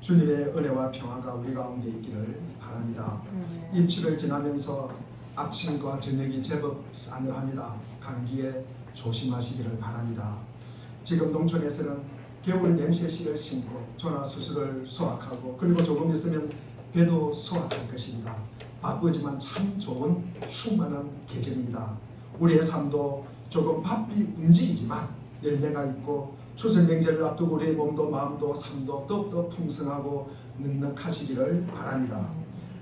주님의 은혜와 평화가 우리 가운데 있기를 바랍니다. 입추를 지나면서 아침과 저녁이 제법 싸늘합니다. 감기에 조심하시기를 바랍니다. 지금 농촌에서는 겨울 냄새씨를 심고 조나수수를 수확하고 그리고 조금 있으면 배도 수확할 것입니다. 바쁘지만 참 좋은 충만한 계절입니다. 우리의 삶도 조금 바삐 움직이지만 열매가 있고 추석 명절을 앞두고 우리의 몸도 마음도 삶도 더욱더 풍성하고 넉넉하시기를 바랍니다.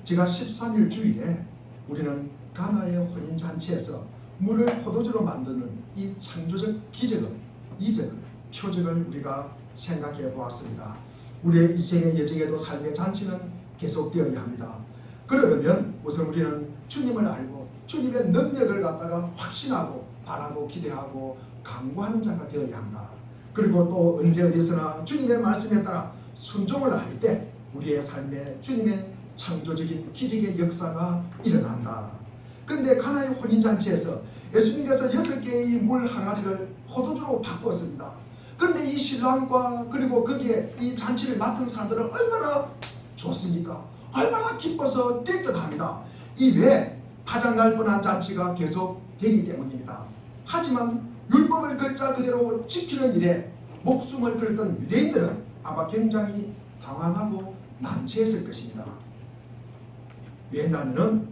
지난 13일 주일에 우리는 가나의 혼인잔치에서 물을 포도주로 만드는 이 창조적 기적을, 이적을, 표적을 우리가 생각해 보았습니다. 우리의 이생의 여정에도 삶의 잔치는 계속되어야 합니다. 그러려면 우선 우리는 주님을 알고 주님의 능력을 갖다가 확신하고 바라고 기대하고 강구하는 자가 되어야 한다. 그리고 또 언제 어디서나 주님의 말씀에 따라 순종을 할 때 우리의 삶에 주님의 창조적인 기적의 역사가 일어난다. 그런데 가나의 혼인잔치에서 예수님께서 6개의 물 항아리를 포도주로 바꾸었습니다. 그런데 이 신랑과 그리고 거기에 이 잔치를 맡은 사람들은 얼마나 좋습니까? 얼마나 기뻐서 뛸 듯합니다. 이 외에 파장날 뻔한 잔치가 계속 되기 때문입니다. 하지만 율법을 글자 그대로 지키는 일에 목숨을 걸던 유대인들은 아마 굉장히 당황하고 난처했을 것입니다. 왜냐하면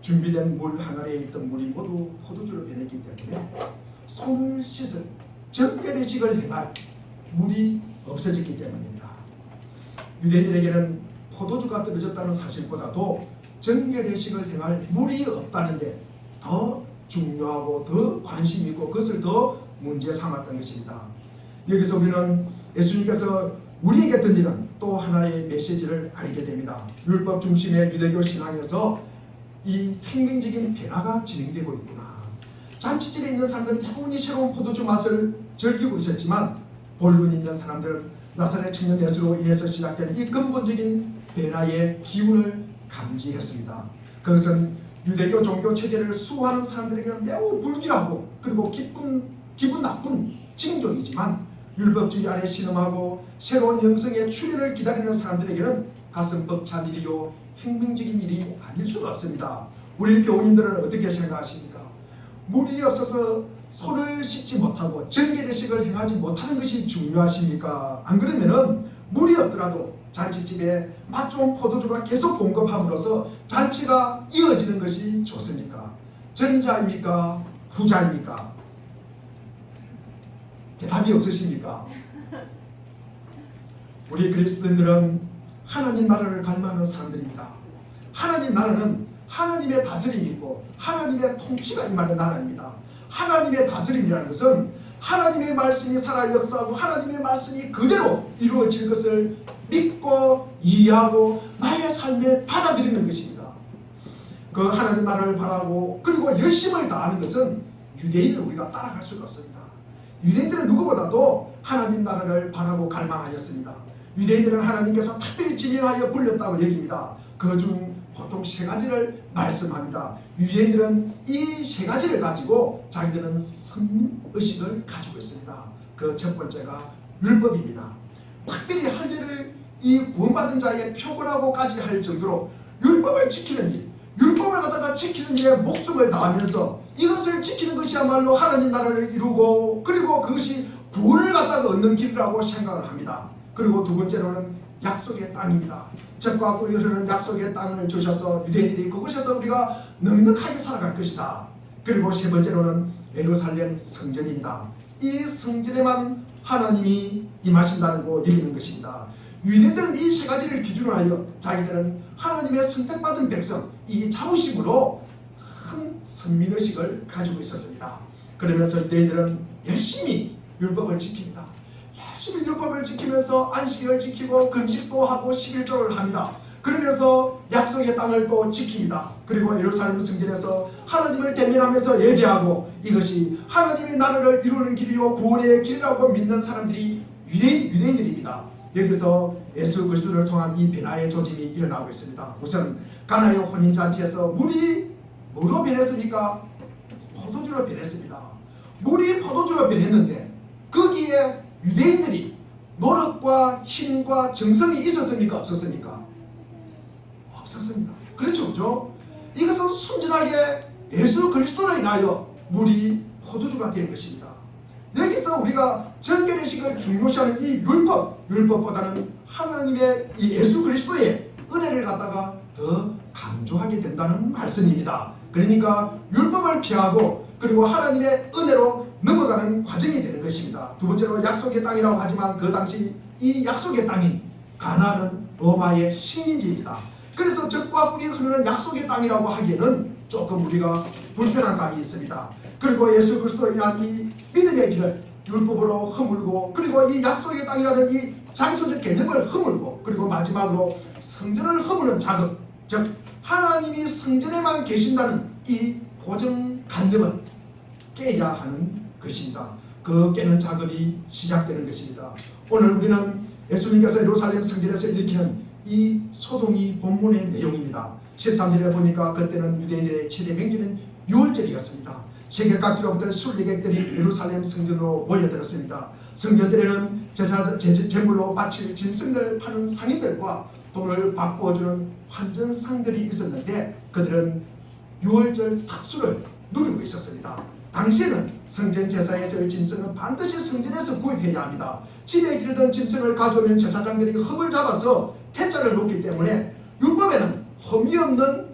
준비된 물 항아리에 있던 물이 모두 포도주로 변했기 때문에 손을 씻을 정결의식을 행할 물이 없어졌기 때문입니다. 유대인들에게는 포도주가 떨어졌다는 사실보다도 정결의식을 행할 물이 없다는데 더 중요하고 더 관심 있고 그것을 더 문제 삼았던 것입니다. 여기서 우리는 예수님께서 우리에게 던지는 또 하나의 메시지를 알게 됩니다. 율법 중심의 유대교 신앙에서 이 혁명적인 변화가 진행되고 있구나. 잔치집에 있는 사람들은 대부분이 새로운 포도주 맛을 즐기고 있었지만 본론 있는 사람들은 나사렛 청년 예수로 인해서 시작된 이 근본적인 변화의 기운을 감지했습니다. 그것은 유대교 종교 체계를 수호하는 사람들에게는 매우 불길하고 그리고 기분 나쁜 징조이지만 율법주의 안에 신음하고 새로운 영성의 출현을 기다리는 사람들에게는 가슴 벅찬 일이요 혁명적인 일이 아닐 수가 없습니다. 우리 교우님들은 어떻게 생각하십니까? 물이 없어서 손을 씻지 못하고 정결의식을 행하지 못하는 것이 중요하십니까? 안 그러면은 물이 없더라도 잔치집에 맛 좋은 포도주가 계속 공급함으로써 잔치가 이어지는 것이 좋습니까? 전자입니까? 후자입니까? 대답이 없으십니까? 우리 그리스도인들은 하나님 나라를 갈망하는 사람들입니다. 하나님 나라는 하나님의 다스림이 있고 하나님의 통치가 임하는 나라입니다. 하나님의 다스림이라는 것은 하나님의 말씀이 살아 역사하고 하나님의 말씀이 그대로 이루어질 것을 믿고 이해하고 나의 삶에 받아들이는 것입니다. 그 하나님 나라를 바라고 그리고 열심을 다하는 것은 유대인을 우리가 따라갈 수가 없습니다. 유대인들은 누구보다도 하나님 나라를 바라고 갈망하였습니다. 유대인들은 하나님께서 특별히 지명하여 불렸다고 여깁니다. 그중 보통 3가지를 말씀합니다. 유대인들은 이 3가지를 가지고 자기들은 성의식을 가지고 있습니다. 그 첫 번째가 율법입니다. 특별히 할 일을 이 구원받은 자에게 표본하고까지 할 정도로 율법을 지키는 일, 율법을 갖다가 지키는 일에 목숨을 다하면서 이것을 지키는 것이야말로 하나님 나라를 이루고 그리고 그것이 구원을 갖다가 얻는 길이라고 생각을 합니다. 그리고 두 번째로는 약속의 땅입니다. 적과 꿀이 흐르는 약속의 땅을 주셔서 유대인들이 그곳에서 우리가 넉넉하게 살아갈 것이다. 그리고 세 번째로는 예루살렘 성전입니다. 이 성전에만 하나님이 임하신다는 거 여기는 것입니다. 유대인들은 이 3가지를 기준으로 하여 자기들은 하나님의 선택받은 백성 이 자부심으로 큰 선민의식을 가지고 있었습니다. 그러면서 유대인들은 열심히 율법을 지킵니다. 열심히 율법을 지키면서 안식일을 지키고 금식도 하고 11조를 합니다. 그러면서 약속의 땅을 또 지킵니다. 그리고 예루살렘 성전에서 하나님을 대면하면서 예배하고 이것이 하나님의 나라를 이루는 길이요 구원의 길이라고 믿는 사람들이 유대인들입니다. 여기서 예수 그리스도를 통한 이 변화의 조짐이 일어나고 있습니다. 우선 가나의 혼인잔치에서 물이 뭐로 변했습니까? 포도주로 변했습니다. 물이 포도주로 변했는데 거기에 유대인들이 노력과 힘과 정성이 있었습니까? 없었습니까? 없었습니다. 그렇죠? 이것은 순진하게 예수 그리스도로 인하여 물이 포도주가 된 것입니다. 여기서 우리가 정결의식을 중요시하는 이 율법보다는 하나님의 이 예수 그리스도의 은혜를 갖다가 더 강조하게 된다는 말씀입니다. 그러니까 율법을 피하고 그리고 하나님의 은혜로 넘어가는 과정이 되는 것입니다. 두 번째로 약속의 땅이라고 하지만 그 당시 이 약속의 땅인 가나안은 로마의 식민지입니다. 그래서 적과 꿀이 흐르는 약속의 땅이라고 하기에는 조금 우리가 불편한 감이 있습니다. 그리고 예수 그리스도에 대한 이 믿음의 길을 율법으로 허물고 그리고 이 약속의 땅이라는 이 장소적 개념을 허물고 그리고 마지막으로 성전을 허무는 작업, 즉 하나님이 성전에만 계신다는 이 고정관념을 깨야 하는 것입니다. 그 깨는 작업이 시작되는 것입니다. 오늘 우리는 예수님께서 예루살렘 성전에서 일으키는 이 소동이 본문의 내용입니다. 13절에 보니까 그때는 유대인들의 최대 명절인 유월절이었습니다. 세계 각지로부터 순례객들이 예루살렘 성전으로 모여들었습니다. 성전들에는 제물로 바칠 짐승을 파는 상인들과 돈을 바꾸어주는 환전상들이 있었는데 그들은 유월절 특수를 누리고 있었습니다. 당시에는 성전 제사에 쓸 짐승은 반드시 성전에서 구입해야 합니다. 집에 기르던 짐승을 가져오면 제사장들이 흠을 잡아서 태자를 놓기 때문에 율법에는 흠이 없는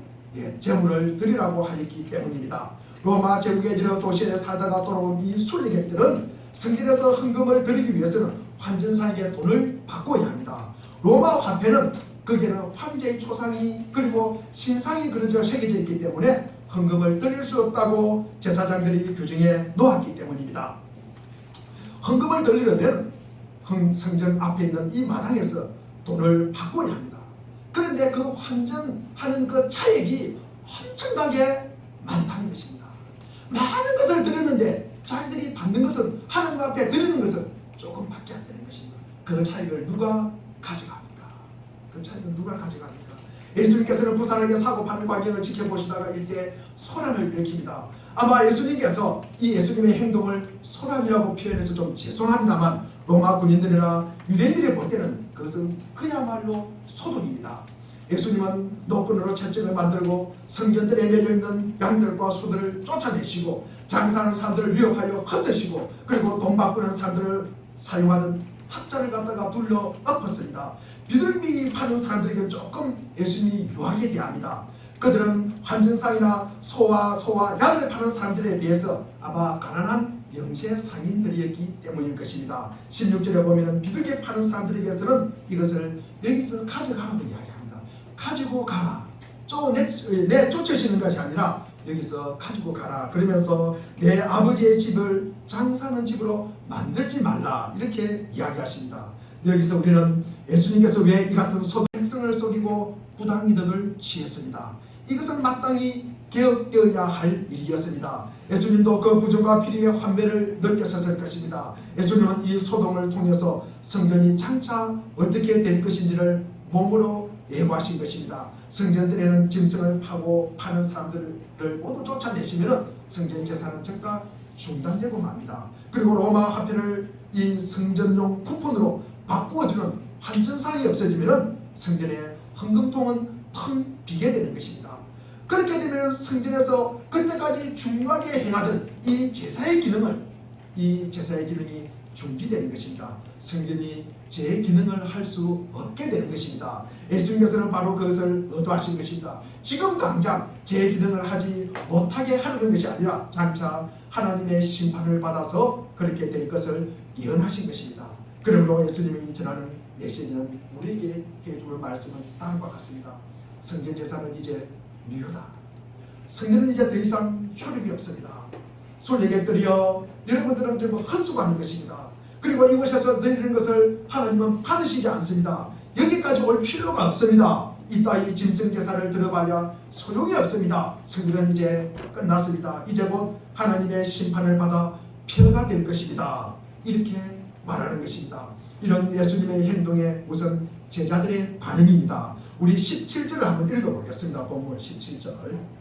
제물을 드리라고 하였기 때문입니다. 로마 제국에 들어 도시에 살다가 돌아온 이 순례객들은 성전에서 헌금을 드리기 위해서는 환전사에게 돈을 바꿔야 합니다. 로마 화폐는 거기에는 황제의 초상이 그리고 신상이 그려져 새겨져 있기 때문에 헌금을 드릴 수 없다고 제사장들이 규정해 놓았기 때문입니다. 헌금을 드리려면 성전 앞에 있는 이 마당에서 돈을 바꿔야 합니다. 그런데 그 환전하는 그 차액이 엄청나게 많다는 것입니다. 많은 것을 드렸는데 자기들이 받는 것은 하나님 앞에 드리는 것은 조금밖에 안 되는 것입니다. 그 차익을 누가 가져갑니까? 그 차익을 누가 가져갑니까? 예수님께서는 부산에게 사고 파는 광경을 지켜보시다가 일대 소란을 일으킵니다. 아마 예수님께서 이 예수님의 행동을 소란이라고 표현해서 좀 죄송합니다만 로마 군인들이나 유대인들이 볼 때는 그것은 그야말로 소동입니다. 예수님은 노끈으로 채찍을 만들고 성전들에 매여있는 양들과 소들을 쫓아내시고 장사하는 사람들을 위협하여 흩으시고 그리고 돈 바꾸는 사람들을 사용하는 탁자를 갖다가 둘러 엎었습니다. 비둘기 파는 사람들에게 조금 예수님이 유하게 대합니다. 그들은 환전상이나 소와 양을 파는 사람들에 비해서 아마 가난한 영세 상인들이었기 때문일 것입니다. 16절에 보면 비둘기 파는 사람들에게서는 이것을 여기서 가져가라고 이야기합니다. 가지고 가라. 내 쫓으시는 것이 아니라 여기서 가지고 가라. 그러면서 내 아버지의 집을 장사하는 집으로 만들지 말라. 이렇게 이야기하십니다. 여기서 우리는 예수님께서 왜 이 같은 백성을 속이고 부당이득을 취했습니다. 이것은 마땅히 개혁되어야 할 일이었습니다. 예수님도 그 부정과 비리의 환멸을 느꼈었을 것입니다. 예수님은 이 소동을 통해서 성전이 장차 어떻게 될 것인지를 몸으로 예고하신 것입니다. 성전들에는 짐승을 파고 파는 사람들을 모두 쫓아내시면 성전 제사는 즉각 중단되고 맙니다. 그리고 로마 화폐를 이 성전용 쿠폰으로 바꾸어주는 환전상이 없어지면 성전의 헌금통은 텅 비게 되는 것입니다. 그렇게 되면 성전에서 그때까지 중요하게 행하던 이 제사의 기능이 중지되는 것입니다. 성전이 제 기능을 할 수 없게 되는 것입니다. 예수님께서는 바로 그것을 의도하신 것입니다. 지금 당장 제 기능을 하지 못하게 하려는 것이 아니라 장차 하나님의 심판을 받아서 그렇게 될 것을 예언하신 것입니다. 그러므로 예수님이 전하는 메시지는 우리에게 해주는 말씀은 다음과 같습니다. 성전 제사는 이제 무효다. 성전은 이제 더 이상 효력이 없습니다. 순례객들이여 여러분들은 전부 헛수고하는 것입니다. 그리고 이곳에서 드리는 것을 하나님은 받으시지 않습니다. 여기까지 올 필요가 없습니다. 이따위 짐승 제사를 들어봐야 소용이 없습니다. 성전은 이제 끝났습니다. 이제 곧 하나님의 심판을 받아 폐허가 될 것입니다. 이렇게 말하는 것입니다. 이런 예수님의 행동에 우선 제자들의 반응입니다. 우리 17절을 한번 읽어보겠습니다. 본문 17절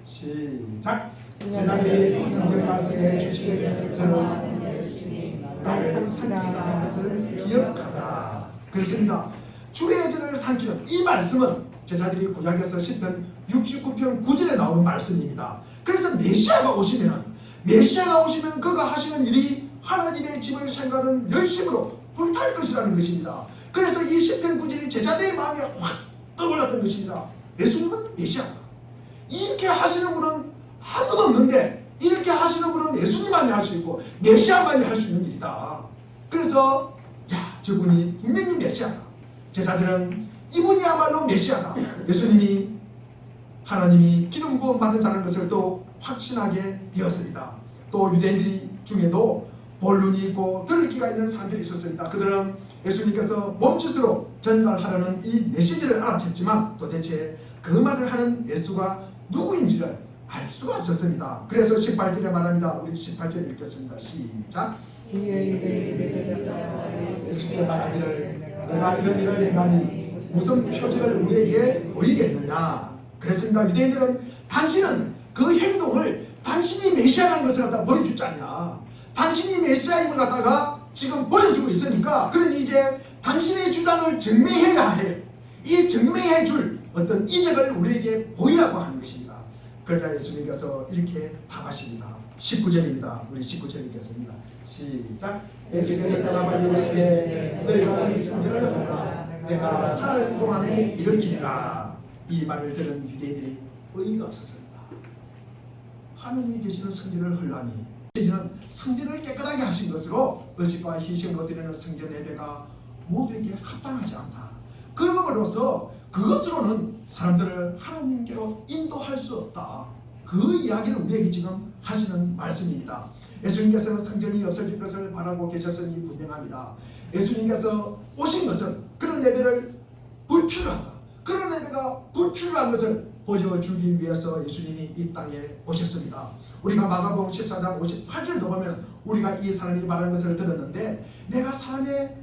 시작. 제자들이 성경 말씀에 주시기를 저는 나를 삼키라 것을 기억하라. 그렇습니다. 주의 전을 삼키는 이 말씀은 제자들이 구약에서 시편 69편 9절에 나오는 말씀입니다. 그래서 메시아가 오시면 그가 하시는 일이 하나님의 집을 생각하는 열심으로 불탈 것이라는 것입니다. 그래서 이 시편 9절이 제자들의 마음에 확 떠올랐던 것입니다. 예수님은 메시아다. 이렇게 하시는 분은 아무도 없는데 이렇게 하시는 분은 예수님만이 할 수 있고 메시아만이 할 수 있는 일이다. 그래서 저분이 분명히 메시아다. 제자들은 이분이야말로 메시아다. 예수님이 하나님이 기름 부음 받은 자라는 것을 또 확신하게 되었습니다. 또 유대인들 중에도 본론이 있고 들을 기가 있는 사람들이 있었습니다. 그들은 예수님께서 몸짓으로 전달하려는 이 메시지를 알아챘지만 도대체 그 말을 하는 예수가 누구인지를 알 수가 없었습니다. 그래서 18절에 말합니다. 우리 18절 읽겠습니다. 시작. 예수께서 말하기를 내가 이런 일을 행하니 무슨 표징을 우리에게 보이겠느냐. 그랬습니다. 유대인들은 당신은 그 행동을 당신이 메시아라는 것을 갖다 보여주지 않냐. 당신이 메시아임을 갖다가 지금 보여주고 있으니까 그러니 이제 당신의 주장을 증명해야 해. 이 증명해 줄 어떤 이적을 우리에게 보이라고 하는 것입니다. 그러자 예수님께서 이렇게 답하십니다. 19절입니다. 우리 19절 읽겠습니다. 시작. 예수께서 대답하여 이르시되 너희가 이 성전을 보라. 내가 사흘 동안에 일으키리라. 이 말을 들은 유대인들이 의의가 없었습니다. 하느님이 계시는 성전을 헐라니 이제는 성전을 깨끗하게 하신 것으로 의식과 희생으로 드리는 성전 예배가 모두에게 합당하지 않다. 그러므로서 그것으로는 사람들을 하나님께로 인도할 수 없다. 그 이야기를 우리에게 지금 하시는 말씀입니다. 예수님께서는 성전이 없어질 것을 바라고 계셨으니 분명합니다. 예수님께서 오신 것은 그런 예배를 불필요하다. 그런 예배가 불필요한 것을 보여주기 위해서 예수님이 이 땅에 오셨습니다. 우리가 마가복음 14장 58절도 보면 우리가 이 사람이 말하는 것을 들었는데 내가 사람의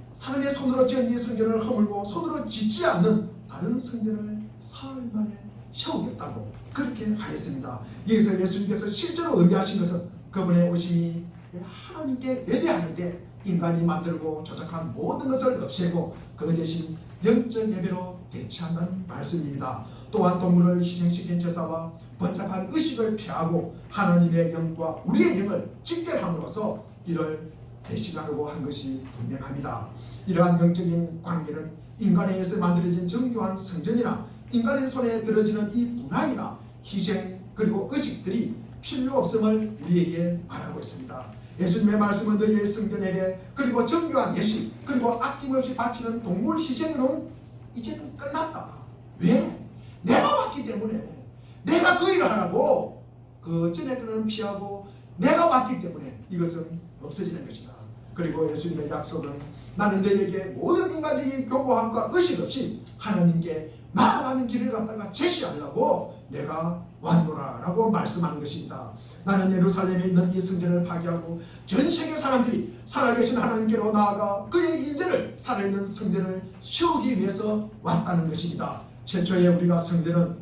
손으로 지은 이 성전을 허물고 손으로 짓지 않는 다른 성전을 사흘 만에 세우겠다고 그렇게 하였습니다. 여기서 예수님께서 실제로 의미하신 것은 그분의 오심이 하나님께 예배하는데 인간이 만들고 조작한 모든 것을 없애고 그 대신 영적 예배로 대체한다는 말씀입니다. 또한 동물을 희생시킨 제사와 번잡한 의식을 피하고 하나님의 영과 우리의 영을 직결함으로써 이를 대신하려고 한 것이 분명합니다. 이러한 영적인 관계는 인간에 의해서 만들어진 정교한 성전이나 인간의 손에 들어지는 이 문화이나 희생 그리고 의식들이 필요 없음을 우리에게 말하고 있습니다. 예수님의 말씀은 너희의 성전 예배 그리고 정교한 예식 그리고 아낌없이 바치는 동물 희생으로는 이제는 끝났다. 왜? 내가 왔기 때문에 내가 그 일을 하라고 그 전에 그는 피하고 내가 왔기 때문에 이것은 없어지는 것이다. 그리고 예수님의 약속은 나는 너희에게 모든 인간적인 교보함과 의식 없이 하나님께 나아가는 길을 갖다가 제시하려고 내가 왔노라 라고 말씀하는 것입니다. 나는 예루살렘에 있는 이 성전을 파괴하고 전 세계 사람들이 살아계신 하나님께로 나아가 그의 인재를 살아있는 성전을 세우기 위해서 왔다는 것입니다. 최초에 우리가 성전은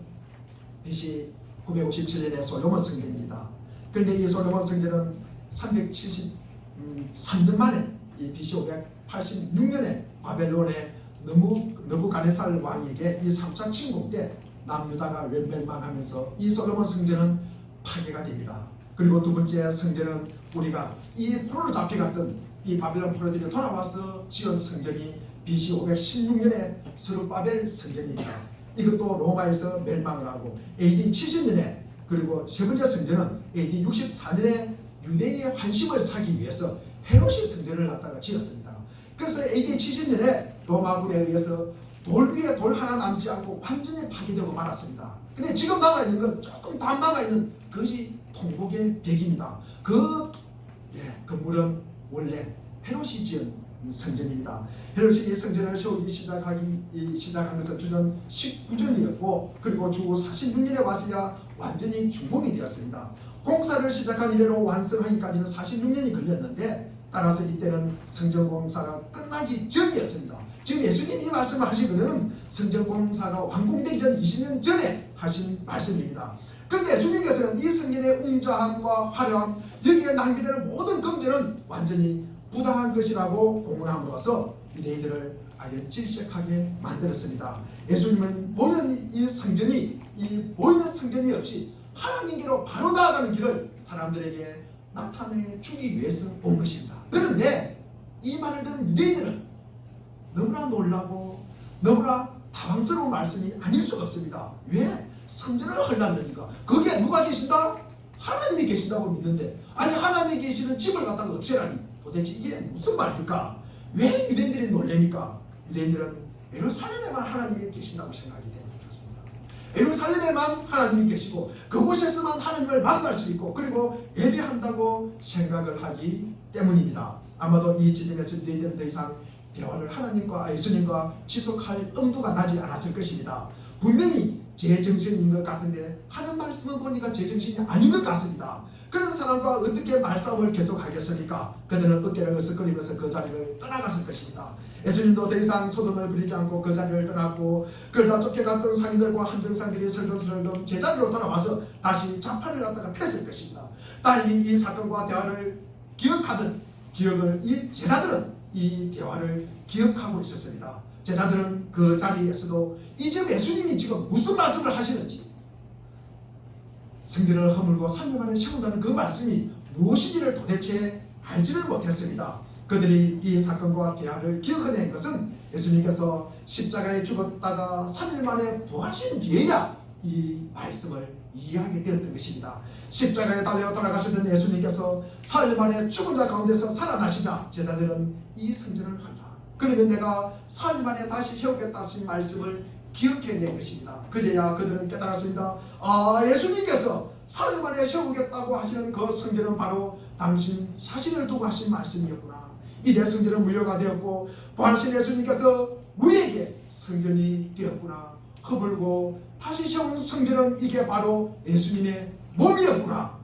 BC 957년의 솔로몬 성전입니다. 그런데 이 솔로몬 성전은 373년 만에 이 BC 586년에 바벨론의 느부갓네살 왕에게 이 3차 침공 때 남유다가 멸망하면서 이 솔로몬 성전은 파괴가 됩니다. 그리고 두 번째 성전은 우리가 이 포로로 잡혀갔던 이 바벨론 포로들이 돌아와서 지은 성전이 BC 516년에 스룹바벨 성전입니다. 이것도 로마에서 멸망을 하고 AD 70년에 그리고 세 번째 성전은 AD 64년에 유대인의 환심을 사기 위해서 헤롯이 성전을 갖다가 지었습니다. 그래서 AD 70년에 로마군에 의해서 돌 위에 돌 하나 남지 않고 완전히 파괴되고 말았습니다. 근데 지금 남아있는 건 조금 더 남아있는 그것이 통곡의 벽입니다. 그 건물은 원래 헤롯이 지은 성전입니다. 헤롯이 이 성전을 세우기 시작한 것은 주전 19전이었고 그리고 주 46년에 왔으야 완전히 준공이 되었습니다. 공사를 시작한 이래로 완성하기까지는 46년이 걸렸는데 따라서 이때는 성전 공사가 끝나기 전이었습니다. 지금 예수님이 이 말씀을 하신 것은 성전 공사가 완공되기 전 20년 전에 하신 말씀입니다. 그런데 예수님께서는 이 성전의 웅장함과 화려함 여기에 낭비되는 모든 금전은 완전히 부당한 것이라고 공언함으로써 유대인들을 아예 질색하게 만들었습니다. 예수님은 보이는 이 성전이 보이는 성전이 없이 하나님께로 바로 나아가는 길을 사람들에게 나타내 주기 위해서 온 것입니다. 그런데 이 말을 듣는 유대인들은 너무나 놀라고 너무나 당황스러운 말씀이 아닐 수가 없습니다. 왜? 성전을 하려니까 거기에 누가 계신다? 하나님이 계신다고 믿는데 아니 하나님이 계시는 집을 갖다가 없애라니 도대체 이게 무슨 말일까? 왜 유대인들이 놀랍니까? 유대인들은 예루살렘에만 하나님이 계신다고 생각하기 때문에 그렇습니다. 예루살렘에만 하나님이 계시고 그곳에서만 하나님을 만날 수 있고 그리고 예배한다고 생각을 하기 때문입니다. 아마도 이 지점에서 유대인들은 더 이상 대화를 하나님과 예수님과 지속할 엄두가 나지 않았을 것입니다. 분명히 제정신인 것 같은데 하는 말씀은 보니까 제정신이 아닌 것 같습니다. 그런 사람과 어떻게 말싸움을 계속하겠습니까? 그들은 어깨를 으쓱거리면서 그 자리를 떠나갔을 것입니다. 예수님도 더 이상 소동을 부리지 않고 그 자리를 떠났고 그러다 쫓겨갔던 상인들과 한정상들이 설렁설렁 제자리로 돌아와서 다시 자판을 갖다가 폈을 것입니다. 다행히 이 사건과 대화를 기억하던 이 제자들은 이 대화를 기억하고 있었습니다. 제자들은 그 자리에서도 이제 예수님이 지금 무슨 말씀을 하시는지 성전을 허물고 3일 만에 세운다는 그 말씀이 무엇인지를 도대체 알지를 못했습니다. 그들이 이 사건과 대화를 기억해낸 것은 예수님께서 십자가에 죽었다가 3일 만에 부활하신 뒤에야 이 말씀을 이해하게 되었던 것입니다. 십자가에 달려 돌아가시던 예수님께서 4일 만에 죽은 자 가운데서 살아나시자 제자들은 이 성전을 한다. 그러면 내가 4일 만에 다시 세우겠다 하신 말씀을 기억해낸 것입니다. 그제야 그들은 깨달았습니다. 예수님께서 4일 만에 세우겠다고 하시는 그 성전은 바로 당신 자신을 두고 하신 말씀이었구나. 이제 성전은 무효가 되었고 부활하신 예수님께서 우리에게 성전이 되었구나. 허물고 다시 세운 성전은 이게 바로 예수님의 몸이었구나.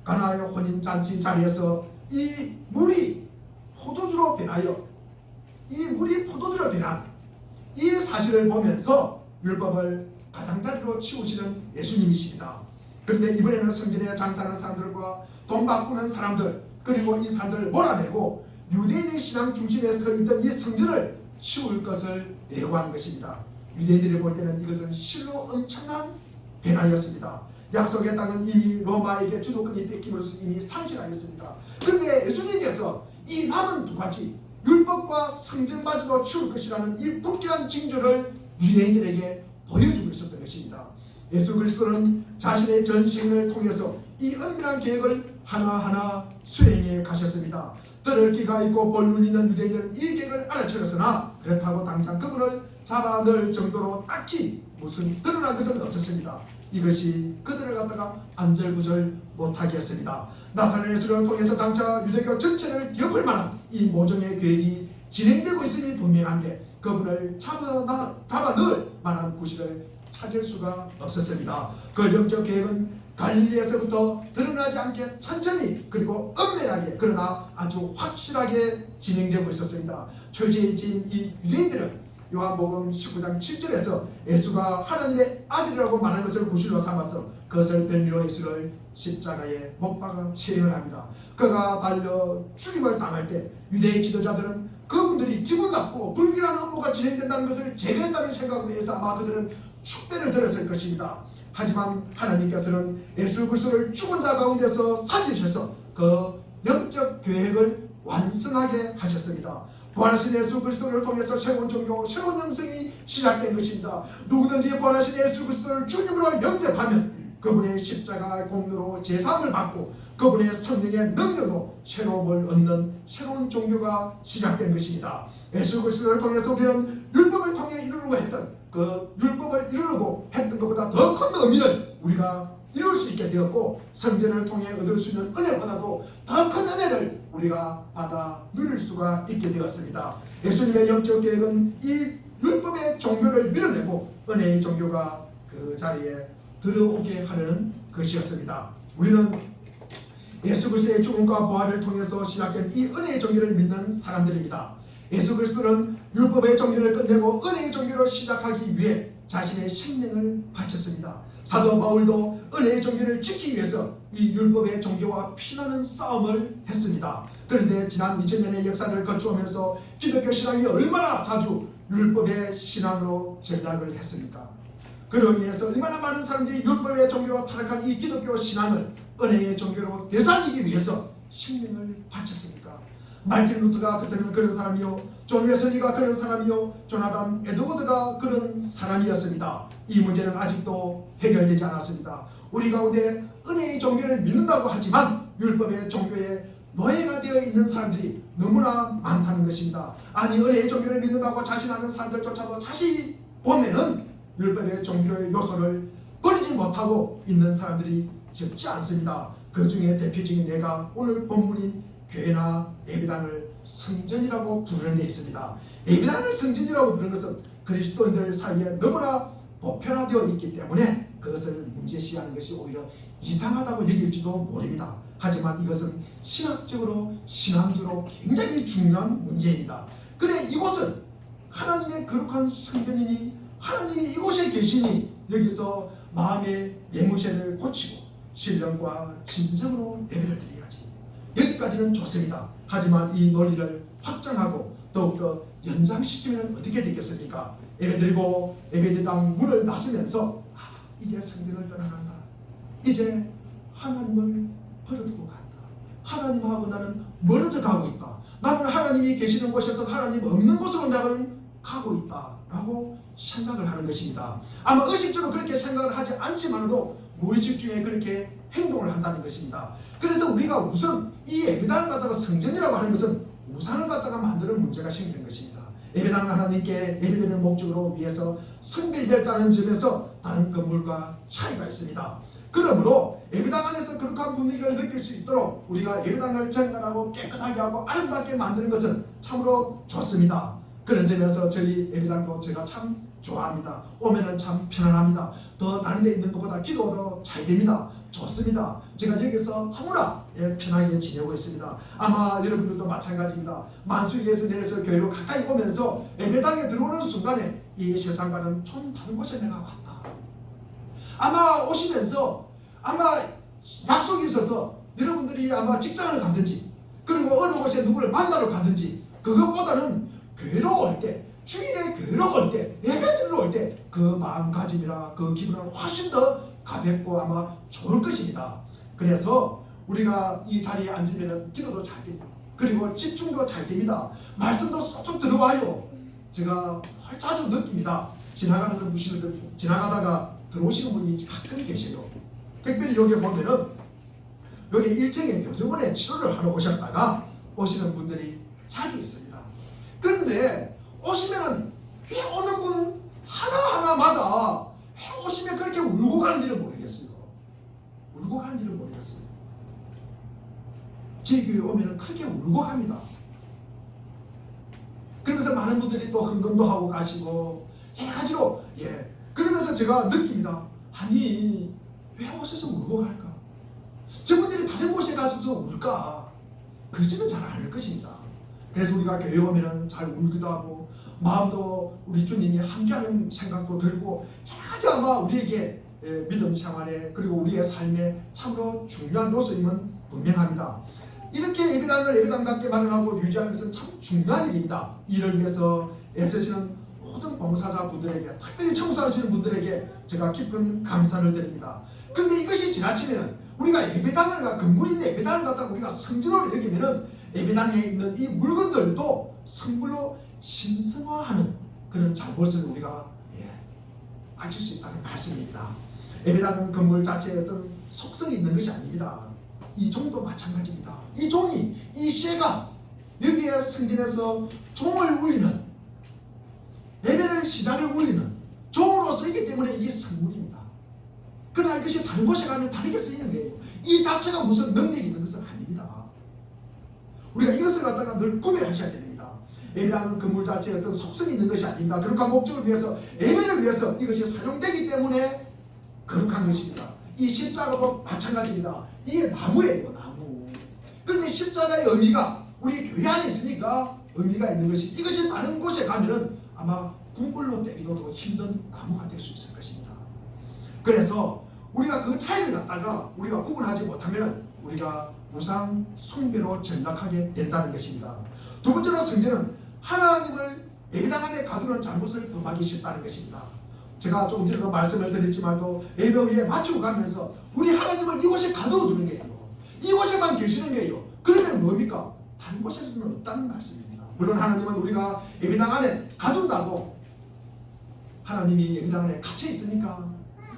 가나의 혼인잔치 자리에서 이 물이 포도주로 변한 이 사실을 보면서 율법을 가장자리로 치우시는 예수님이십니다. 그런데 이번에는 성전에 장사하는 사람들과 돈 바꾸는 사람들 그리고 이 사람들을 몰아내고 유대인의 신앙 중심에 서 있던 이 성전을 치울 것을 예고한 것입니다. 유대인들이 볼 때는 이것은 실로 엄청난 변화였습니다. 약속의 땅은 이미 로마에게 주도권이 뺏김으로써 이미 상실하였습니다. 그런데 예수님께서 이 남은 두 가지 율법과 성전마저도 치울 것이라는 이 불길한 징조를 유대인들에게 보여주고 있었던 것입니다. 예수 그리스도는 자신의 전생을 통해서 이 은밀한 계획을 하나하나 수행해 가셨습니다. 들을 귀가 있고 볼 눈이 있는 유대인들은 이 계획을 알아채었으나 그렇다고 당장 그분을 잡아 넣을 정도로 딱히 무슨 드러난 것은 없었습니다. 이것이 그들을 갖다가 안절부절 못하게 했습니다. 나사렛 예수를 통해서 장차 유대교 전체를 덮을 만한 이 모종의 계획이 진행되고 있음이 분명한데 그분을 잡아 넣을 만한 구실을 찾을 수가 없었습니다. 그 영적 계획은 갈릴리에서부터 드러나지 않게 천천히 그리고 엄밀하게 그러나 아주 확실하게 진행되고 있었습니다. 초지해진 이 유대인들은 요한복음 19장 7절에서 예수가 하나님의 아들이라고 말하는 것을 구실로 삼아서 그것을 변리로 예수를 십자가에 못 박아 체현합니다. 그가 달려 죽임을 당할 때 유대의 지도자들은 그분들이 기분 나쁘고 불길한 업무가 진행된다는 것을 제거한다는 생각으로 해서 아마 그들은 축배를 들었을 것입니다. 하지만 하나님께서는 예수 그리스도를 죽은 자 가운데서 살리셔서 그 영적 계획을 완성하게 하셨습니다. 부활하신 예수 그리스도를 통해서 새로운 종교, 새로운 영성이 시작된 것입니다. 누구든지 부활하신 예수 그리스도를 주님으로 영접하면 그분의 십자가 공로로 제사함을 받고 그분의 성령의 능력으로 새로움을 얻는 새로운 종교가 시작된 것입니다. 예수 그리스도를 통해서 우리는 율법을 통해 이루려고 했던 그 율법을 이루려고 했던 것보다 더 큰 의미를 우리가 이룰 수 있게 되었고 성전을 통해 얻을 수 있는 은혜보다도 더 큰 은혜를 우리가 받아 누릴 수가 있게 되었습니다. 예수님의 영적 계획은 이 율법의 종교를 밀어내고 은혜의 종교가 그 자리에 들어오게 하려는 것이었습니다. 우리는 예수 그리스도의 죽음과 부활을 통해서 시작된 이 은혜의 종교를 믿는 사람들입니다. 예수 그리스도는 율법의 종교를 끝내고 은혜의 종교를 시작하기 위해 자신의 생명을 바쳤습니다. 사도 바울도 은혜의 종교를 지키기 위해서 이 율법의 종교와 피나는 싸움을 했습니다. 그런데 지난 2000년의 역사를 거주하면서 기독교 신앙이 얼마나 자주 율법의 신앙으로 전락을 했습니까? 그로 인해서 얼마나 많은 사람들이 율법의 종교로 타락한 이 기독교 신앙을 은혜의 종교로 되살리기 위해서 생명을 바쳤습니까? 말틴 루터가 그때는 그런 사람이요, 존 웨슬리가 그런 사람이요, 조나단 에드워드가 그런 사람이었습니다. 이 문제는 아직도 해결되지 않았습니다. 우리 가운데 은혜의 종교를 믿는다고 하지만 율법의 종교에 노예가 되어 있는 사람들이 너무나 많다는 것입니다. 아니, 은혜의 종교를 믿는다고 자신하는 사람들조차도 자신이 보면은 율법의 종교의 요소를 버리지 못하고 있는 사람들이 적지 않습니다. 그 중에 대표적인 예가 오늘 본문인 교회나 예배당을 성전이라고 부르는 데 있습니다. 예배당을 성전이라고 부르는 것은 그리스도인들 사이에 너무나 보편화되어 있기 때문에 그것을 문제시하는 것이 오히려 이상하다고 여길지도 모릅니다. 하지만 이것은 신학적으로 신앙적으로 굉장히 중요한 문제입니다. 그래, 이곳은 하나님의 거룩한 성전이니 하나님이 이곳에 계시니 여기서 마음의 예무새를 고치고 신령과 진정으로 예배를 드려야지. 여기까지는 좋습니다. 하지만 이 논리를 확장하고 더욱더 연장시키면 어떻게 되겠습니까? 예배드리고 예배당 문을 나서면서 이제 성전을 떠나간다. 이제 하나님을 버려두고 간다. 하나님하고 나는 멀어져 가고 있다. 나는 하나님이 계시는 곳에서 하나님 없는 곳으로 나는 가고 있다 라고 생각을 하는 것입니다. 아마 의식적으로 그렇게 생각을 하지 않지만도 무의식 중에 그렇게 행동을 한다는 것입니다. 그래서 우리가 우선 이 예배당을 갖다가 성전이라고 하는 것은 우상을 갖다가 만드는 문제가 생기는 것입니다. 예배당은 하나님께 예배드리는 목적으로 위해서 성별되었다는 점에서 다른 건물과 차이가 있습니다. 그러므로 예배당 안에서 거룩한 분위기를 느낄 수 있도록 우리가 예배당을 정갈하고 깨끗하게 하고 아름답게 만드는 것은 참으로 좋습니다. 그런 점에서 저희 예배당도 제가 참 좋아합니다. 오면은 참 편안합니다. 더 다른 데 있는 것보다 기도도 잘 됩니다. 좋습니다. 제가 여기서 아무나 편하게 지내고 있습니다. 아마 여러분들도 마찬가지입니다. 만수리에서 내려서 교회로 가까이 오면서 예배당에 들어오는 순간에 이 세상과는 좀 다른 곳에 내가 왔다. 아마 오시면서 아마 약속이 있어서 여러분들이 아마 직장을 가든지 그리고 어느 곳에 누구를 만나러 가든지 그것보다는 교회로 올 때, 주일에 교회로 올 때, 예배드리러 올 때 그 마음가짐이라 그 기분은 훨씬 더 가볍고 아마 좋을 것입니다. 그래서 우리가 이 자리에 앉으면 기도도 잘 됩니다. 그리고 집중도 잘 됩니다. 말씀도 쏙쏙 들어와요. 제가 자주 느낍니다. 지나가는 분들 지나가다가 들어오시는 분이 가끔 계세요. 특별히 여기 보면은 여기 1층에 교정원에 치료를 하러 오셨다가 오시는 분들이 자주 있습니다. 그런데 오시면은 왜 오는 분 하나하나마다 왜 오시면 그렇게 울고 가는지를 모르겠어요. 울고 가는지를 모르겠어요. 제 교회 오면은 그렇게 울고 갑니다. 그러면서 많은 분들이 또 헌금도 하고 가시고 여러 가지로 그러면서 제가 느낍니다. 아니 왜 오셔서 울고 갈까? 저분들이 다른 곳에 가서 울까? 그러지는 잘 않을 것입니다. 그래서 우리가 교회 오면은 잘 울기도 하고 마음도 우리 주님이 함께하는 생각도 들고 여러 가지 아마 우리에게 믿음 생활에 그리고 우리의 삶에 참으로 중요한 요소임은 분명합니다. 이렇게 예배당답게 마련하고 유지하는 것은 참 중요한 일입니다. 이를 위해서 애쓰시는 모든 봉사자분들에게 특별히 청소하시는 분들에게 제가 깊은 감사를 드립니다. 그런데 이것이 지나치면 우리가 건물인데 예배당을 갖다가 우리가 성전으로 여기면은 예배당에 있는 이 물건들도 성물로 신성화하는 그런 잘못을 우리가 가질 수 있다는 말씀입니다. 예배당은 건물 자체에 어떤 속성이 있는 것이 아닙니다. 이 종도 마찬가지입니다. 이 종이, 이 쇠가 여기에 성전에서 종을 울리는 예배를 시작을 울리는 종으로 쓰이기 때문에 이게 성물입니다. 그러나 이것이 다른 곳에 가면 다르게 쓰이는 거예요. 이 자체가 무슨 능력이 있는 것은 아닙니다. 우리가 이것을 갖다가 늘 구별하셔야 됩니다. 예배당은 건물 자체에 어떤 속성이 있는 것이 아닙니다. 거룩한 목적을 위해서 예배를 위해서 이것이 사용되기 때문에 거룩한 것입니다. 이 십자가도 마찬가지입니다. 이게 나무예요, 나무. 그런데 십자가의 의미가 우리 교회 안에 있으니까 의미가 있는 것이 이것이 다른 곳에 가면은 아마 궁궐로 때리기도 더 힘든 나무가 될 수 있을 것입니다. 그래서 우리가 그 차이를 갖다가 우리가 구분하지 못하면 우리가 우상 숭배로 전락하게 된다는 것입니다. 두 번째로 성전은 하나님을 예배당 안에 가두는 잘못을 범하기 쉽다는 것입니다. 제가 조금 전에 말씀을 드렸지만도 예배 위에 맞추고 가면서 우리 하나님을 이곳에 가둬두는 거예요. 이곳에만 계시는 거예요. 그러면 뭡니까? 다른 곳에서는 없다는 말씀입니다. 물론 하나님은 우리가 예배당 안에 가둔다고 하나님이 예배당 안에 갇혀 있습니까?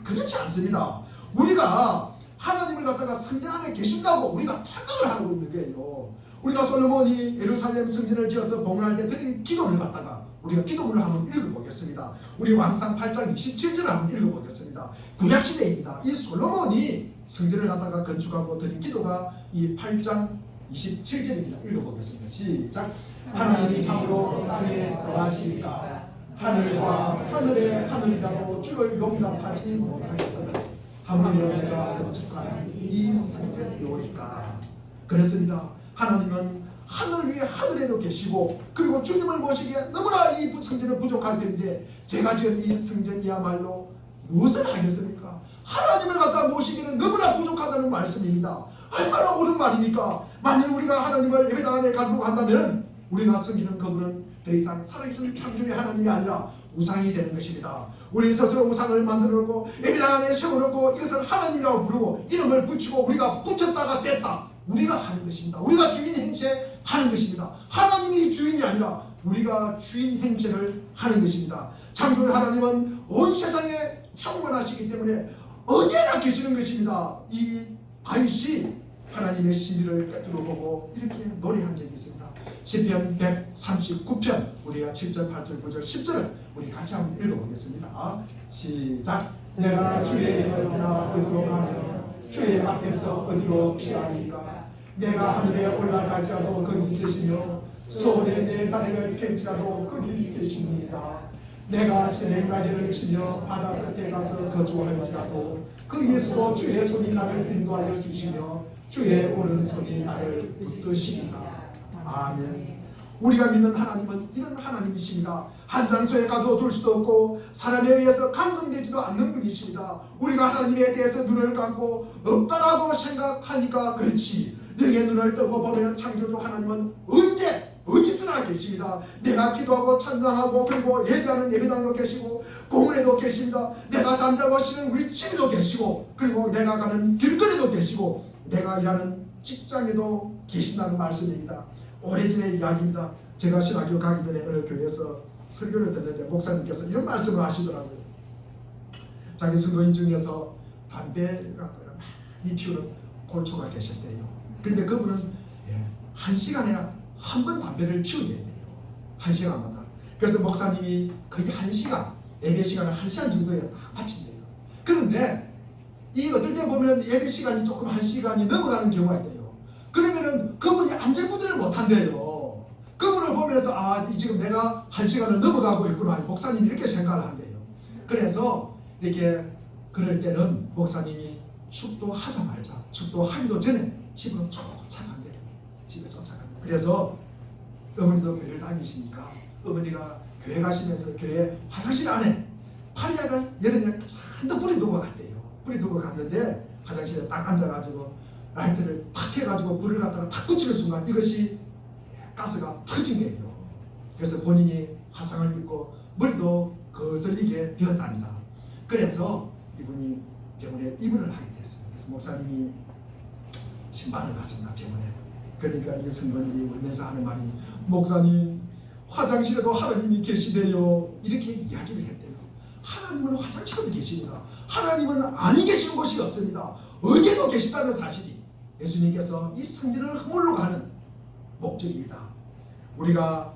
그렇지 않습니다. 우리가 하나님을 갖다가 성전 안에 계신다고 우리가 착각을 하고 있는 거예요. 우리가 솔로몬이 예루살렘 성전을 지어서 봉헌할 때 드린 기도를 갖다가 우리가 기도문을 한번 읽어보겠습니다. 우리 왕상 8장 27절을 한번 읽어보겠습니다. 구약시대입니다. 이 솔로몬이 성전을 갖다가 건축하고 드린 기도가 이 8장 27절입니다. 읽어보겠습니다. 시작. 하나님 참으로 땅에 거하시니까 하늘과 하늘의 하늘이라고 주를 용납하지 못하겠다. 하물며 내가 건축한 이 성전이오니까. 그렇습니다. 하나님은 하늘 위에 하늘에도 계시고 그리고 주님을 모시기에 너무나 이 성전은 부족할 텐데 제가 지은 이 성전이야말로 무엇을 하겠습니까? 하나님을 갖다 모시기는 너무나 부족하다는 말씀입니다. 얼마나 옳은 말입니까? 만일 우리가 하나님을 예배당 안에 가두고 한다면 우리가 섬기는 그분은 더 이상 살아계신 창조의 하나님이 아니라 우상이 되는 것입니다. 우리 스스로 우상을 만들어 놓고 예배당 안에 세워놓고 이것을 하나님이라고 부르고 이름을 붙이고 우리가 붙였다가 뗐다 우리가 하는 것입니다. 우리가 주인 행세 하는 것입니다. 하나님이 주인이 아니라 우리가 주인 행세를 하는 것입니다. 창조의 하나님은 온 세상에 충만하시기 때문에 어디에나 계시는 것입니다. 이 다윗이 하나님의 신비를 꿰뚫어 보고 이렇게 노래한 적이 있습니다. 시편 139편 우리가 7절, 8절, 9절, 10절을 우리 같이 한번 읽어보겠습니다. 시작. 내가 주의 얼마나 의로하며 주의 앞에서 어디로 피하리까. 내가 하늘에 올라가지라도 거기 계시며 소원의 내 자리를 펼치라도 거기 계십니다. 내가 시냇가지를 치며 바다 끝에 가서 거주할지라도 거기에서 주의 손이 나를 인도하여 주시며 주의 오른손이 나를 붙드십니다. 아멘. 우리가 믿는 하나님은 이런 하나님이십니다. 한 장소에 가둬둘 수도 없고 사람에 의해서 감동되지도 않는 분이십니다. 우리가 하나님에 대해서 눈을 감고 없다라고 생각하니까 그렇지 너의 눈을 뜨고 보면 창조주 하나님은 언제 어디서나 계십니다. 내가 기도하고 찬양하고 그리고 예배하는 예배당도 계시고 공원에도 계십니다. 내가 잠자고 쉬는 위치에도 계시고 그리고 내가 가는 길거리도 계시고 내가 일하는 직장에도 계신다는 말씀입니다. 오래전의 이야기입니다. 제가 신학교 가기 전에 어느 교회에서 설교를 듣는데 목사님께서 이런 말씀을 하시더라고요. 자기 성도인 중에서 담배를 많이 피우는 골초가 계셨대요. 근데 그분은 1시간에 한 번 담배를 피우게 돼요. 1시간마다. 그래서 목사님이 거의 1시간, 예배 시간을 1시간 정도에 딱 마친대요. 그런데 이 어떨 때 보면 예배 시간이 조금 1시간이 넘어가는 경우가 있대요. 그러면은 그분이 안절부절을 못한대요. 그분을 보면서 지금 내가 1시간을 넘어가고 있구나. 목사님이 이렇게 생각을 한대요. 그래서 이렇게 그럴 때는 목사님이 축도하자마자 축도하기도 전에 집으로 쫓아간대요. 집에 쫓아간대요. 그래서 어머니도 교회를 다니시니까 어머니가 교회 가시면서 교회 화장실 안에 파리약을 여름에 한도 뿌리 두고 갔대요. 뿌리 두고 갔는데 화장실에 딱 앉아가지고 라이트를 탁 해가지고 불을 갖다가 탁 붙이는 순간 이것이 가스가 터진 거예요. 그래서 본인이 화상을 입고 머리도 거슬리게 되었답니다. 그래서 이분이 병원에 입원을 하게 됐어요. 그래서 목사님이 신발을 갔습니다. 병원에. 그러니까 이 성도님이 울면서 하는 말이 목사님 화장실에도 하나님이 계시대요. 이렇게 이야기를 했대요. 하나님은 화장실에도 계십니다. 하나님은 아니 계시는 곳이 없습니다. 어디에도 계시다는 사실이 예수님께서 이 성전을 허물러 가는 목적입니다. 우리가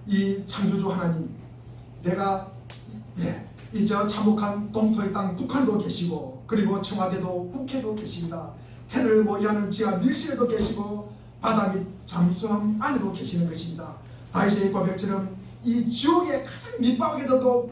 이 창조주 하나님 내가 이 참혹한 동토의 땅 북한도 계시고 그리고 청와대도 국회도 계십니다. 태를 모의하는 지하 밀실에도 계시고 바다 및 잠수함 안에도 계시는 것입니다. 다윗의 고백처럼 이 지옥의 가장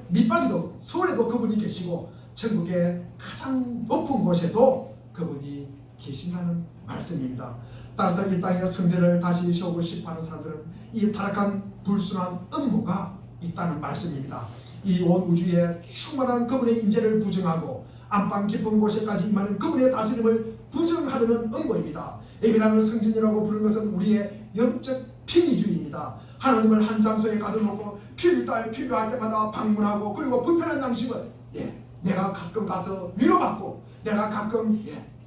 밑바닥에도 서울에도 그분이 계시고 천국의 가장 높은 곳에도 그분이 계신다는 말씀입니다. 따라서 이 땅의 성전을 다시 세우고 싶어하는 사람들은 이 타락한 불순한 음모가 있다는 말씀입니다. 이 온 우주에 충만한 그분의 임재를 부정하고 안방 깊은 곳에까지 임하는 그분의 다스림을 부정하려는 음모입니다. 예배당을 성전이라고 부르는 것은 우리의 영적 편의주의입니다. 하나님을 한 장소에 가둬놓고 필요할 때마다 방문하고 그리고 불편한 양식을 내가 가끔 가서 위로받고 내가 가끔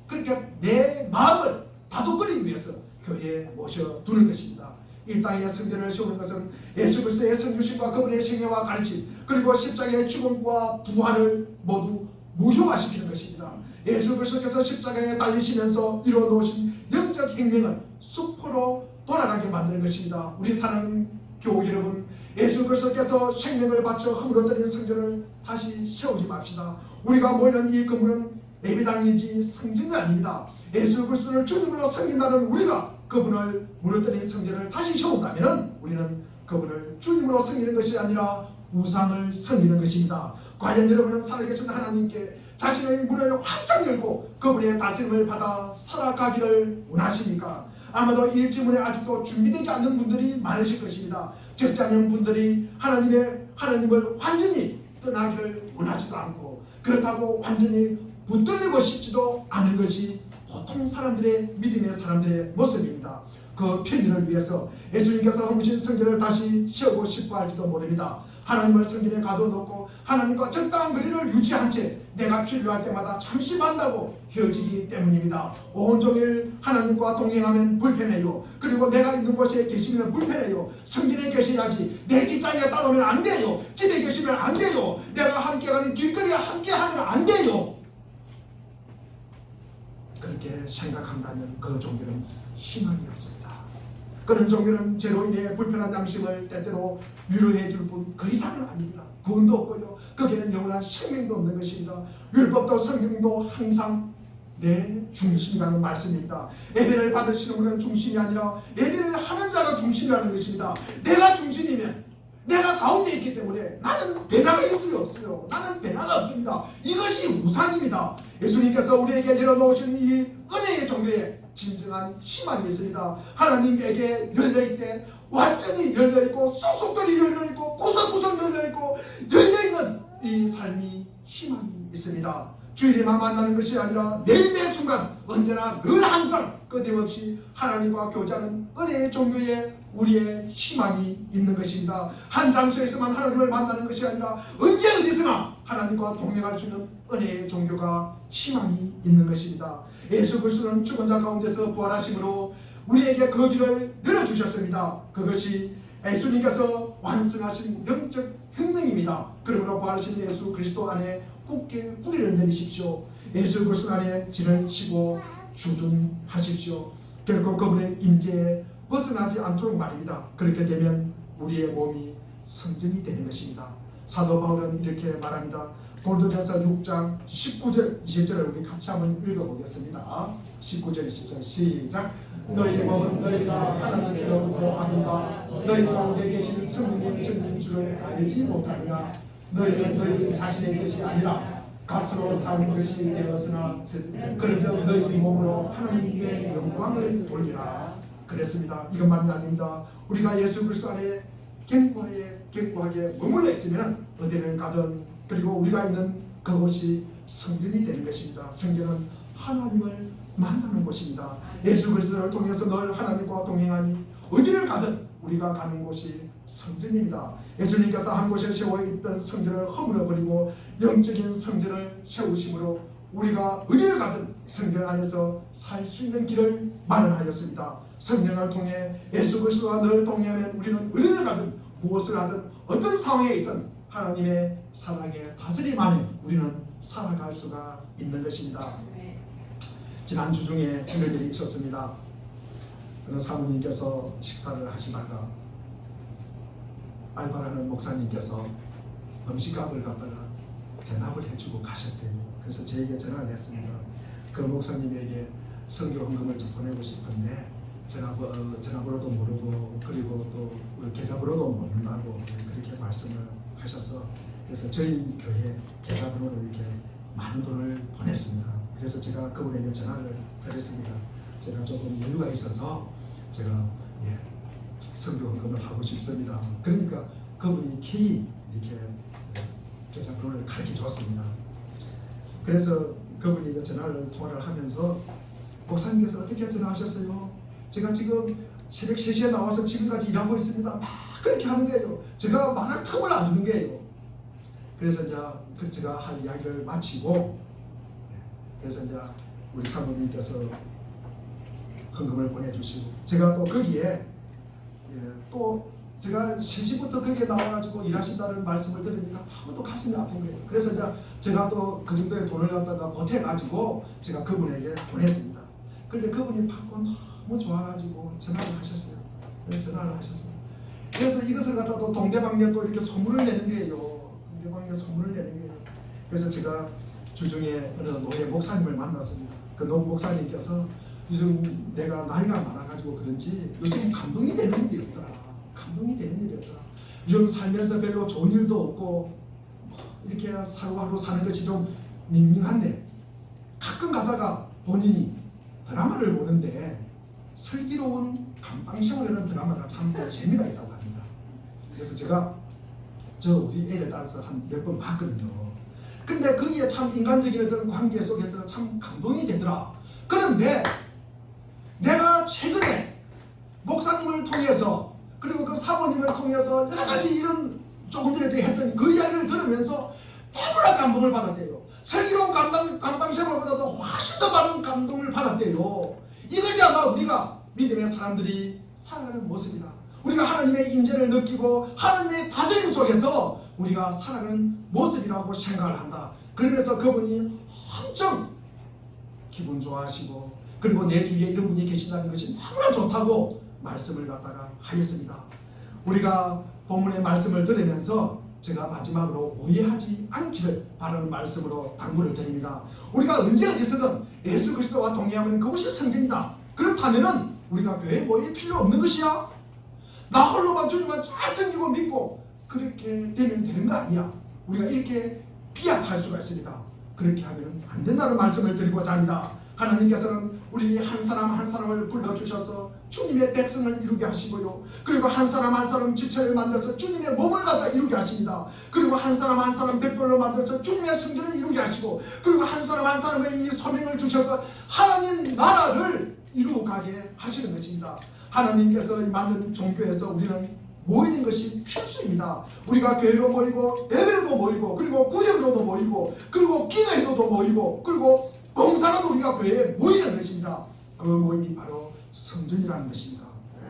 그렇게 내 마음을 다독거리기 위해서 교회에 모셔두는 것입니다. 이 땅에 성전을 세우는 것은 예수 그리스도의 성육신과 그분의 생애와 가르침 그리고 십자가의 죽음과 부활을 모두 무효화시키는 것입니다. 예수 그리스도께서 십자가에 달리시면서 이루어놓으신 영적 혁명을 수포로 돌아가게 만드는 것입니다. 우리 사랑하는 교우 여러분, 예수 그리스도께서 생명을 바쳐 허물어뜨린 성전을 다시 세우지 맙시다. 우리가 모이는 이 건물은 예배당이지 성전이 아닙니다. 예수 그리스도를 주님으로 섬긴다는 우리가 그분을 무너뜨린 성전을 다시 세운다면 우리는 그분을 주님으로 섬기는 것이 아니라 우상을 섬기는 것입니다. 과연 여러분은 살아계신 하나님께 자신의 문을 활짝 열고 그분의 다스림을 받아 살아가기를 원하십니까? 아마도 이 질문에 아직도 준비되지 않는 분들이 많으실 것입니다. 적잖은 분들이 하나님을 완전히 떠나기를 원하지도 않고 그렇다고 완전히 붙들리고 싶지도 않은 것이 보통 사람들의 믿음의 사람들의 모습입니다. 그 편의를 위해서 예수님께서 허무신 성전을 다시 세우고 싶어 할지도 모릅니다. 하나님을 성전에 가둬놓고 하나님과 적당한 거리를 유지한 채 내가 필요할 때마다 잠시 만나고 헤어지기 때문입니다. 온종일 하나님과 동행하면 불편해요. 그리고 내가 있는 곳에 계시면 불편해요. 성전에 계셔야지 내 직장에 따라오면 안 돼요. 집에 계시면 안 돼요. 내가 함께 가는 길거리에 함께 하면 안 돼요. 그렇게 생각한다면 그 종교는 희망이 없습니다. 그런 종교는 제로 인해 불편한 양심을 때때로 위로해 줄 뿐 그 이상은 아닙니다. 구원도 없고요. 거기에는 영원한 생명도 없는 것입니다. 율법도 성경도 항상 내 중심이라는 말씀입니다. 예배를 받으시는 분은 중심이 아니라 예배를 하는 자가 중심이라는 것입니다. 내가 중심이면 내가 가운데 있기 때문에 나는 변화가 있을 리 없어요. 나는 변화가 없습니다. 이것이 우상입니다. 예수님께서 우리에게 열어놓으신 이 은혜의 종교에 진정한 희망이 있습니다. 하나님에게 열려있대 완전히 열려있고 속속들이 열려있고 구석구석 열려있고 열려있는 이 삶이 희망이 있습니다. 주일에만 만나는 것이 아니라 매일 매 순간 언제나 늘 항상 끊임없이 하나님과 교제하는 은혜의 종교에 우리의 희망이 있는 것입니다. 한 장소에서만 하나님을 만나는 것이 아니라 언제 어디서나 하나님과 동행할 수 있는 은혜의 종교가 희망이 있는 것입니다. 예수 그리스도는 죽은 자 가운데서 부활하심으로 우리에게 그 길을 열어주셨습니다. 그것이 예수님께서 완성하신 영적 혁명입니다. 그러므로 부활하신 예수 그리스도 안에 굳게 뿌리를 내리십시오. 예수 그리스도 안에 진을 치고 주둔하십시오. 결코 그분의 임재에 벗어나지 않도록 말입니다. 그렇게 되면 우리의 몸이 성전이 되는 것입니다. 사도 바울은 이렇게 말합니다. 고린도전서 6장 19절 20절을 우리 같이 한번 읽어보겠습니다. 19절 20절 시작. 너희 몸은 너희가 하나님께로부터 아는가 너희 가운데 계신 성령의 전인 줄을 알지 못하느냐. 너희는 너희 자신의 것이 아니라 값으로 사는 것이 되었으나 그런즉 너희 몸으로 하나님께 영광을 돌리라 그랬습니다. 이것만이 아닙니다. 우리가 예수 그리스도 안에 견고하게 머물러 있으면 어디를 가든 그리고 우리가 있는 그곳이 성전이 되는 것입니다. 성전은 하나님을 만나는 곳입니다. 예수 그리스도를 통해서 늘 하나님과 동행하니 어디를 가든 우리가 가는 곳이 성전입니다. 예수님께서 한 곳에 세워있던 성전을 허물어버리고 영적인 성전을 세우심으로 우리가 어디를 가든 성전 안에서 살 수 있는 길을 마련하였습니다. 성령을 통해 예수 그리스도와 늘 동행하면 우리는 어디를 가든 무엇을 하든 어떤 상황에 있든 하나님의 사랑의 다스림 안에 우리는 살아갈 수가 있는 것입니다. 지난주 중에 이런 일이 있었습니다. 어느 사모님께서 식사를 하시다가 알바라는 목사님께서 음식값을 갖다가 대납을 해주고 가셨대요. 그래서 저에게 전화를 했습니다. 그 목사님에게 선교 헌금을 좀 보내고 싶은데 전화번호도 모르고 그리고 또 우리 계좌번호도 모른다고 그렇게 말씀을 하셔서 그래서 저희 교회 계좌번호로 이렇게 많은 돈을 보냈습니다. 그래서 제가 그분에게 전화를 드렸습니다. 제가 조금 여유가 있어서 제가 선교 헌금을 하고 싶습니다. 그러니까 그분이 K 이렇게 계좌번호를 가르쳐 줬습니다. 그래서 그분이 이제 전화를 통화를 하면서 목사님께서 어떻게 전화하셨어요? 제가 지금 새벽 3시에 나와서 지금까지 일하고 있습니다. 막 그렇게 하는 거예요. 제가 말할 틈을 안 주는 거예요. 그래서 이제 제가 할 이야기를 마치고 그래서 이제 우리 사모님께서 헌금을 보내주시고 제가 또 거기에 또 제가 3시부터 거기에 나와가지고 일하신다는 말씀을 들으니까 아무도 가슴이 아픈 거예요. 그래서 이제 제가 또 그 정도의 돈을 갖다가 보태가지고 제가 그분에게 보냈습니다. 그런데 그분이 받고 너무 좋아가지고 전화를 하셨어요. 전화를 하셨어요. 그래서 이것을 갖다 또 동대방에 또 이렇게 소문을 내는 거예요. 동대방에 소문을 내는 거예요. 그래서 제가 주중에 어느 노예 목사님을 만났습니다. 그 노 목사님께서 요즘 내가 나이가 많아가지고 그런지 요즘 감동이 되는 일이 없더라. 감동이 되는 일이 없더라. 요즘 살면서 별로 좋은 일도 없고 이렇게 하루하루 사는 것이 좀 밍밍한데 가끔 가다가 본인이 드라마를 보는데 슬기로운 감방생활이라는 드라마가 참 재미가 있다고 합니다. 그래서 제가 우리 애를 따라서 한 몇 번 봤거든요. 근데 거기에 참 인간적인 어떤 관계 속에서 참 감동이 되더라. 그런데 내가 최근에 목사님을 통해서 그리고 그 사모님을 통해서 여러 가지 이런 조금 전에 제가 했던 그 이야기를 들으면서 너무나 감동을 받았대요. 슬기로운 감방생활보다도 훨씬 더 많은 감동을 받았대요. 이것이 아마 우리가 믿음의 사람들이 살아가는 모습이다. 우리가 하나님의 임재를 느끼고 하나님의 다스림 속에서 우리가 살아가는 모습이라고 생각을 한다. 그러면서 그분이 엄청 기분 좋아하시고 그리고 내 주위에 이런 분이 계신다는 것이 너무나 좋다고 말씀을 갖다가 하였습니다. 우리가 본문의 말씀을 들으면서 제가 마지막으로 오해하지 않기를 바라는 말씀으로 당부를 드립니다. 우리가 언제 어디서든 예수 그리스도와 동행하면 그것이 성경이다. 그렇다면은 우리가 교회에 모일 필요 없는 것이야. 나 홀로만 주님만 잘 섬기고 믿고 그렇게 되면 되는 거 아니야. 우리가 이렇게 비약할 수가 있습니다. 그렇게 하면 안 된다는 말씀을 드리고자 합니다. 하나님께서는 우리 한 사람 한 사람을 불러주셔서 주님의 백성을 이루게 하시고요. 그리고 한 사람 한 사람 지체를 만들어서 주님의 몸을 갖다 이루게 하십니다. 그리고 한 사람 한 사람 백돌로 만들어서 주님의 성전을 이루게 하시고 그리고 한 사람 한 사람의 이 소명을 주셔서 하나님 나라를 이루어가게 하시는 것입니다. 하나님께서 만든 종교에서 우리는 모이는 것이 필수입니다. 우리가 교회로 모이고 예배로도 모이고 그리고 구역으로도 모이고 그리고 기도회로도 모이고 그리고 공사로도 우리가 교회에 모이는 것입니다. 그 모임이 바로 성전이라는 것입니다.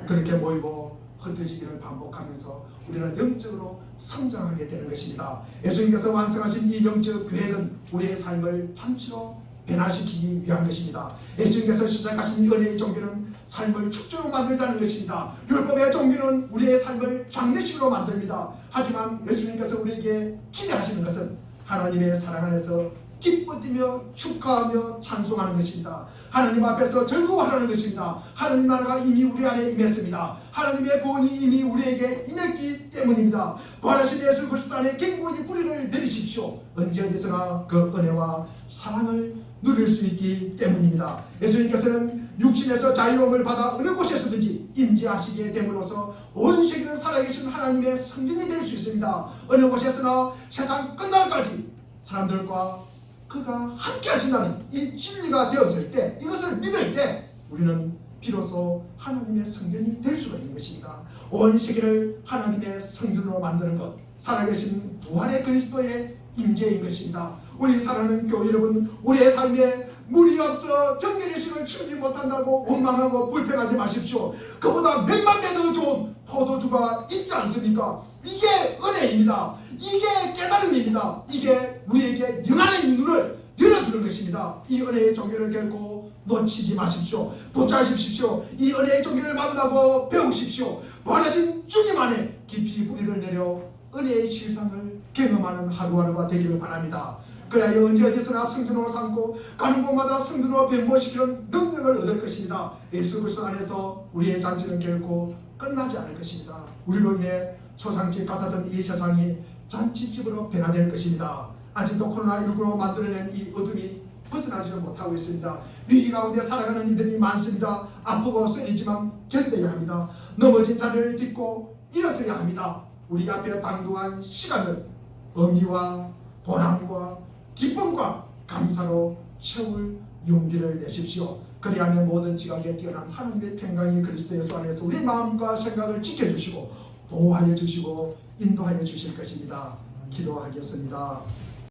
그렇게 모이고 흩어지기를 반복하면서 우리는 영적으로 성장하게 되는 것입니다. 예수님께서 완성하신 이 영적 계획은 우리의 삶을 참치로 변화시키기 위한 것입니다. 예수님께서 시작하신 이 은혜의 종교는 삶을 축제로 만들자는 것입니다. 율법의 종교는 우리의 삶을 장례식으로 만듭니다. 하지만 예수님께서 우리에게 기대하시는 것은 하나님의 사랑 안에서 기뻐 뛰며 축하하며 찬송하는 것입니다. 하나님 앞에서 즐거워하는 것입니다. 하나님 나라가 이미 우리 안에 임했습니다. 하나님의 구원이 이미 우리에게 임했기 때문입니다. 부활하신 예수 그리스도 안에 견고히 뿌리를 내리십시오. 언제 어디서나 그 은혜와 사랑을 누릴 수 있기 때문입니다. 예수님께서는 육신에서 자유함을 받아 어느 곳에서든지 임재하시게 됨으로써 온 세계는 살아계신 하나님의 성전이 될 수 있습니다. 어느 곳에서나 세상 끝날까지 사람들과 그가 함께 하신다는 이 진리가 되었을 때 이것을 믿을 때 우리는 비로소 하나님의 성전이 될 수가 있는 것입니다. 온 세계를 하나님의 성전으로 만드는 것 살아계신 부활의 그리스도의 임재인 것입니다. 우리 사랑하는 교회 여러분, 우리의 삶에 물이 없어 정결의식을 치르지 못한다고 원망하고 불평하지 마십시오. 그보다 몇만 배 더 좋은 포도주가 있지 않습니까? 이게 은혜입니다. 이게 깨달음입니다. 이게 우리에게 영안의 눈을 열어주는 것입니다. 이 은혜의 종교를 결코 놓치지 마십시오. 붙잡으십시오. 이 은혜의 종교를 만나고 배우십시오. 부활하신 주님 안에 깊이 뿌리를 내려 은혜의 실상을 경험하는 하루하루가 되기를 바랍니다. 그래야 언제 어디서나 성전으로 삼고 가는 곳마다 성전으로 변모시키는 능력을 얻을 것입니다. 예수 그리스도 안에서 우리의 잔치는 결코 끝나지 않을 것입니다. 우리로 인해 초상집 같았던 이 세상이 잔치집으로 변화될 것입니다. 아직도 코로나19로 만들어낸 이 어둠이 벗어나지를 못하고 있습니다. 위기 가운데 살아가는 이들이 많습니다. 아프고 쓰리지만 견뎌야 합니다. 넘어진 자리를 딛고 일어서야 합니다. 우리 앞에 당도한 시간을 의미와 보람과 기쁨과 감사로 채울 용기를 내십시오. 그리하면 모든 지각에 뛰어난 하나님의 평강이 그리스도 예수 안에서 우리 마음과 생각을 지켜주시고 보호하여 주시고 인도하여 주실 것입니다. 기도하겠습니다.